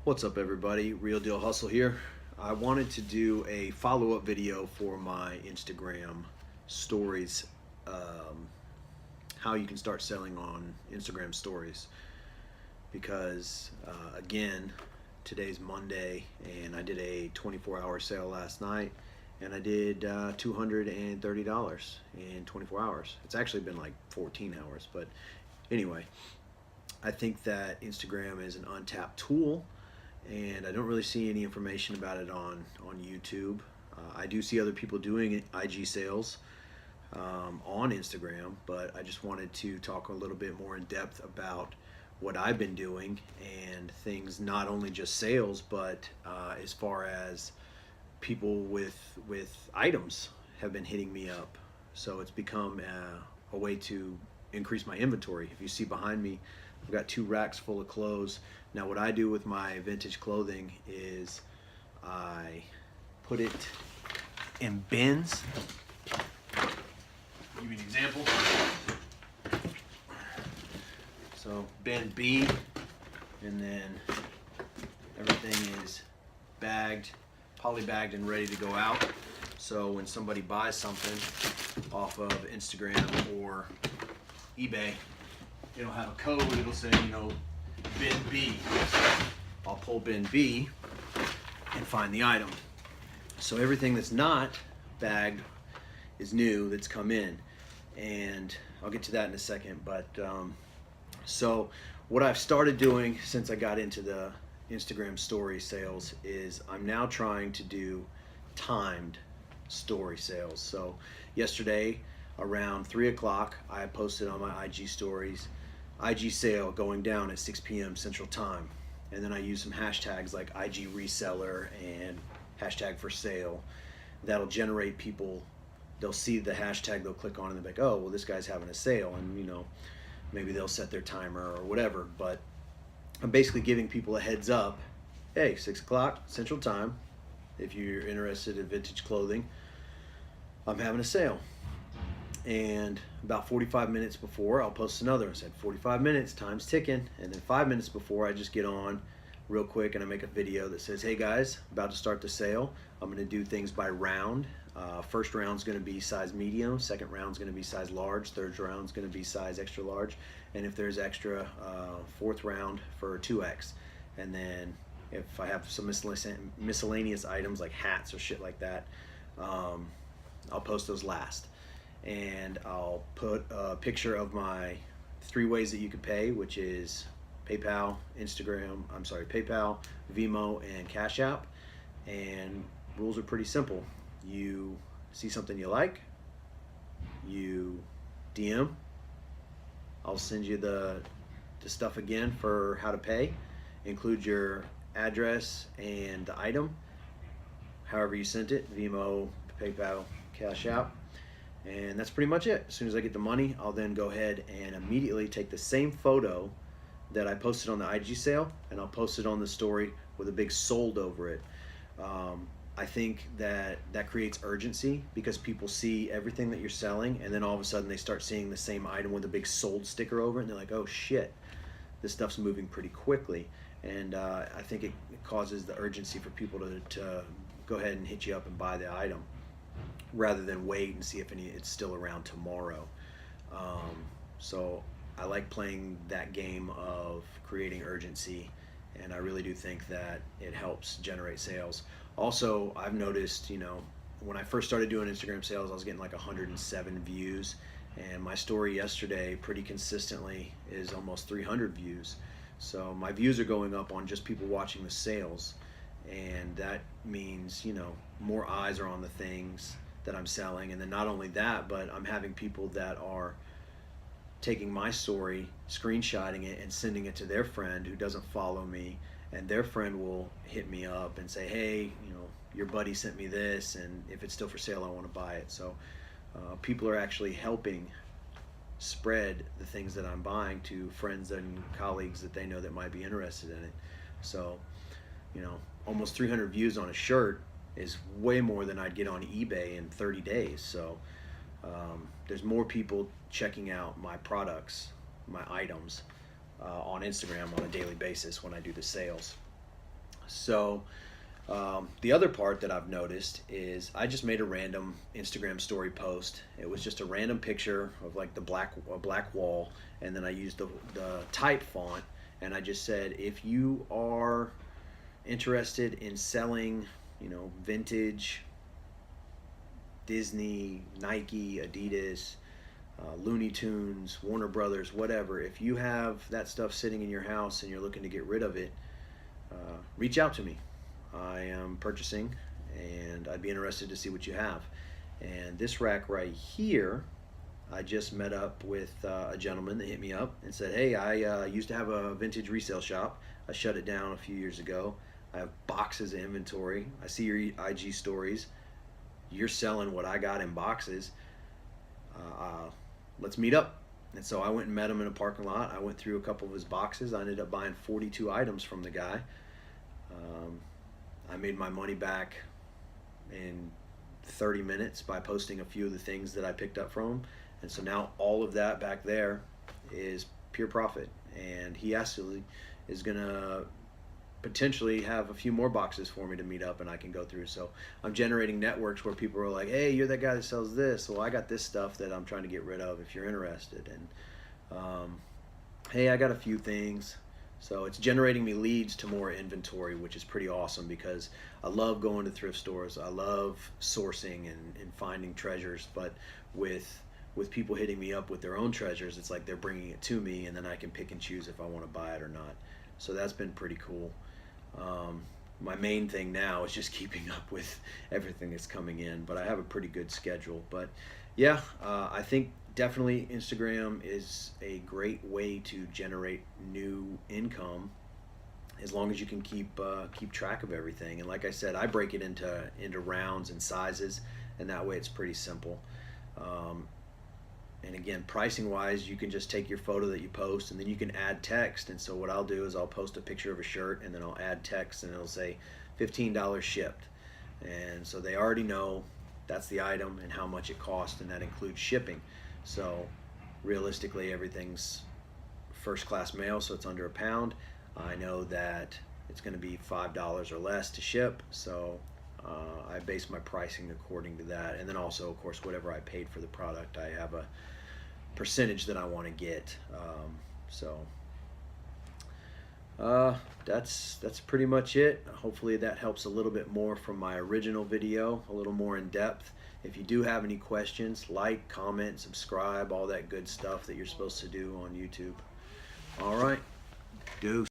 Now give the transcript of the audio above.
What's up, everybody? Real Deal Hustle here. I wanted to do a follow-up video for my Instagram stories, how you can start selling on Instagram stories, because again, today's Monday and I did a 24-hour sale last night, and I did $230 in 24 hours. It's actually been like 14 hours, but anyway, I think that Instagram is an untapped tool, and I don't really see any information about it on YouTube. I do see other people doing IG sales on Instagram, but I just wanted to talk a little bit more in depth about what I've been doing and things, not only just sales, but as far as people with items have been hitting me up. So it's become a way to increase my inventory. If you see behind me, I've got 2 racks full of clothes. Now what I do with my vintage clothing is I put it in bins. Give you an example. So bin B, and then everything is bagged, poly-bagged and ready to go out. So when somebody buys something off of Instagram or eBay, it'll have a code. It'll say, bin B. I'll pull bin B and find the item. So everything that's not bagged is new, that's come in, and I'll get to that in a second. But so what I've started doing since I got into the Instagram story sales is I'm now trying to do timed story sales. So yesterday around 3 o'clock, I posted on my IG stories, IG sale going down at 6 p.m. Central Time. And then I use some hashtags like IG reseller and hashtag for sale. That'll generate people. They'll see the hashtag, they'll click on it, and they'll be like, oh, well, this guy's having a sale. And maybe they'll set their timer or whatever. But I'm basically giving people a heads up. Hey, 6 o'clock Central Time, if you're interested in vintage clothing, I'm having a sale. And about 45 minutes before, I'll post another. I said 45 minutes, time's ticking. And then 5 minutes before, I just get on real quick and I make a video that says, hey guys, about to start the sale. I'm gonna do things by round. First round's gonna be size medium, second round's gonna be size large, third round's gonna be size extra large, and if there's extra, fourth round for 2X. And then if I have some miscellaneous items like hats or shit like that, I'll post those last. And I'll put a picture of my 3 ways that you could pay, which is PayPal, PayPal, Venmo, and Cash App. And rules are pretty simple. You see something you like, you DM, I'll send you the stuff again for how to pay. Include your address and the item, however you sent it, Venmo, PayPal, Cash App. And that's pretty much it. As soon as I get the money, I'll then go ahead and immediately take the same photo that I posted on the IG sale, and I'll post it on the story with a big sold over it. I think that creates urgency, because people see everything that you're selling, and then all of a sudden they start seeing the same item with a big sold sticker over it, and they're like, oh shit, this stuff's moving pretty quickly. And I think it causes the urgency for people to go ahead and hit you up and buy the item, rather than wait and see if it's still around tomorrow. So I like playing that game of creating urgency, and I really do think that it helps generate sales. Also, I've noticed, when I first started doing Instagram sales, I was getting like 107 views, and my story yesterday pretty consistently is almost 300 views. So my views are going up on just people watching the sales, and that means, more eyes are on the things that I'm selling. And then not only that, but I'm having people that are taking my story, screenshotting it, and sending it to their friend who doesn't follow me, and their friend will hit me up and say, hey, your buddy sent me this, and if it's still for sale, I want to buy it. So people are actually helping spread the things that I'm buying to friends and colleagues that they know that might be interested in it. So almost 300 views on a shirt is way more than I'd get on eBay in 30 days. So there's more people checking out my products, my items, on Instagram on a daily basis when I do the sales. So the other part that I've noticed is I just made a random Instagram story post. It was just a random picture of like a black wall, and then I used the type font, and I just said, if you are interested in selling, vintage Disney, Nike, Adidas, Looney Tunes, Warner Brothers, whatever, if you have that stuff sitting in your house and you're looking to get rid of it, reach out to me. I am purchasing, and I'd be interested to see what you have. And this rack right here, I just met up with a gentleman that hit me up and said, hey, I used to have a vintage resale shop. I shut it down a few years ago. I have boxes of inventory. I see your IG stories. You're selling what I got in boxes. Let's meet up. And so I went and met him in a parking lot. I went through a couple of his boxes. I ended up buying 42 items from the guy. I made my money back in 30 minutes by posting a few of the things that I picked up from him. And so now all of that back there is pure profit. And he actually is going to potentially have a few more boxes for me to meet up and I can go through. So I'm generating networks where people are like, hey, you're that guy that sells this. Well, I got this stuff that I'm trying to get rid of if you're interested. And hey, I got a few things. So it's generating me leads to more inventory, which is pretty awesome because I love going to thrift stores. I love sourcing and finding treasures, but with people hitting me up with their own treasures, it's like they're bringing it to me, and then I can pick and choose if I want to buy it or not. So that's been pretty cool. My main thing now is just keeping up with everything that's coming in, but I have a pretty good schedule. But yeah, I think definitely Instagram is a great way to generate new income as long as you can keep track of everything. And like I said, I break it into rounds and sizes, and that way it's pretty simple. And again, pricing wise, you can just take your photo that you post and then you can add text. And so what I'll do is I'll post a picture of a shirt and then I'll add text and it'll say $15 shipped. And so they already know that's the item and how much it costs, and that includes shipping. So realistically, everything's first class mail, so it's under £1. I know that it's going to be $5 or less to ship, so I base my pricing according to that. And then also, of course, whatever I paid for the product, I have a percentage that I want to get. That's pretty much it. Hopefully that helps a little bit more from my original video, a little more in depth. If you do have any questions, like, comment, subscribe, all that good stuff that you're supposed to do on YouTube. All right, deuce.